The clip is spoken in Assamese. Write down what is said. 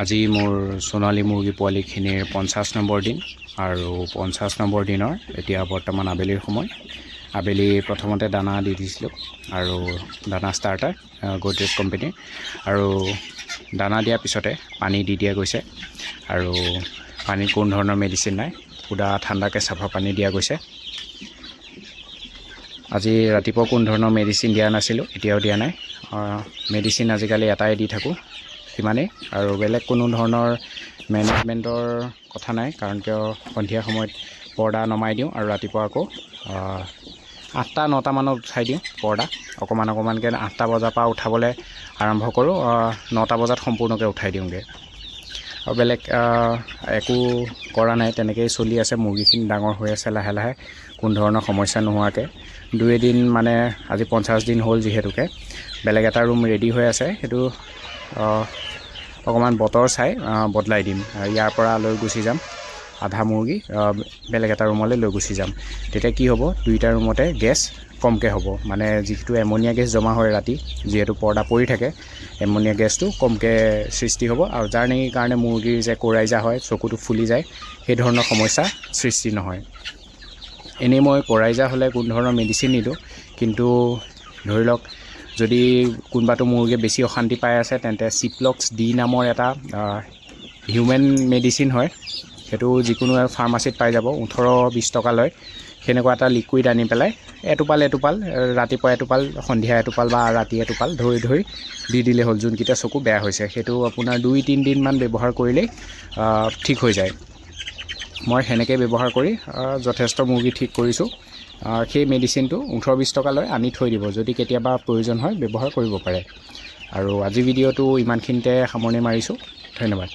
আজি মোৰ সোণালী মুৰ্গী পোৱালিখিনিৰ 50 নম্বৰ দিন আৰু 50 নম্বৰ দিনৰ এতিয়া বৰ্তমান আবেলিৰ সময়। আবেলি প্ৰথমতে দানা দি দিছিলোঁ আৰু দানা ষ্টাৰ্টাৰ গডৰেজ কোম্পানীৰ, আৰু দানা দিয়াৰ পিছতে পানী দি দিয়া গৈছে আৰু পানীত কোনো ধৰণৰ মেডিচিন নাই, সুদা ঠাণ্ডাকৈ চাফা পানী দিয়া গৈছে। আজি ৰাতিপুৱা কোনো ধৰণৰ মেডিচিন দিয়া নাছিলোঁ, এতিয়াও দিয়া নাই। মেডিচিন আজিকালি এটাই দি থাকোঁ, সিমানেই, আৰু বেলেগ কোনো ধৰণৰ মেনেজমেণ্টৰ কথা নাই, কাৰণ কিয় সন্ধিয়া সময়ত পৰ্দা নমাই দিওঁ আৰু ৰাতিপুৱা আকৌ 8-9টা মানত উঠাই দিওঁ পৰ্দা, অকণমানকৈ 8টা বজাৰ পৰা উঠাবলৈ আৰম্ভ কৰোঁ, 9টা বজাত সম্পূৰ্ণকৈ উঠাই দিওঁগৈ। আৰু বেলেগ একো কৰা নাই, তেনেকৈয়ে চলি আছে। মুৰ্গীখিনি ডাঙৰ হৈ আছে লাহে লাহে, কোনো ধৰণৰ সমস্যা নোহোৱাকৈ। 2 এদিন মানে আজি 50 দিন হ'ল যিহেতুকে বেলেগ এটা ৰুম ৰেডি হৈ আছে, সেইটো অকণমান বতৰ চাই বদলাই দিম। ইয়াৰ পৰা লৈ গুচি যাম আধা মুৰ্গী, বেলেগ এটা ৰুমলৈ লৈ গুচি যাম। তেতিয়া কি হ'ব, 2টা ৰুমতে গেছ কমকৈ হ'ব, মানে যিটো এমনিয়া গেছ জমা হয় ৰাতি, যিহেতু পৰ্দা পৰি থাকে, এমনিয়া গেছটো কমকৈ সৃষ্টি হ'ব, আৰু যাৰ নেকি কাৰণে মুৰ্গীৰ যে কোৰাইজা হয়, চকুটো ফুলি যায়, সেই ধৰণৰ সমস্যা সৃষ্টি নহয়। এনেই মই কোৰাইজা হ'লে কোনো ধৰণৰ মেডিচিন নিদিওঁ, কিন্তু ধৰি লওক যদি কোনোবাটো মুৰ্গীয়ে বেছি অশান্তি পাই আছে, তেন্তে চিপ্লক্স ডি নামৰ এটা হিউমেন মেডিচিন হয়, সেইটো যিকোনো ফাৰ্মাচীত পাই যাব, 18-20 টকা লয়। সেনেকুৱা এটা লিকুইড আনি পেলাই এটোপাল ৰাতিপুৱা এটোপাল, সন্ধিয়া এটোপাল বা ৰাতি এটোপাল ধৰি দি দিলে হ'ল। যোনকেইটা চকু বেয়া হৈছে, সেইটো আপোনাৰ 2-3 দিনমান ব্যৱহাৰ কৰিলেই ঠিক হৈ যায়। মই সেনেকৈ ব্যৱহাৰ কৰি যথেষ্ট মুৰ্গী ঠিক কৰিছোঁ। সেই মেডিচিনটো 18-20 টকা লয়, আনি থৈ দিব, যদি কেতিয়াবা প্ৰয়োজন হয় ব্যৱহাৰ কৰিব পাৰে। আৰু আজি ভিডিঅ'টো ইমানখিনিতে সামৰণি মাৰিছোঁ, ধন্যবাদ।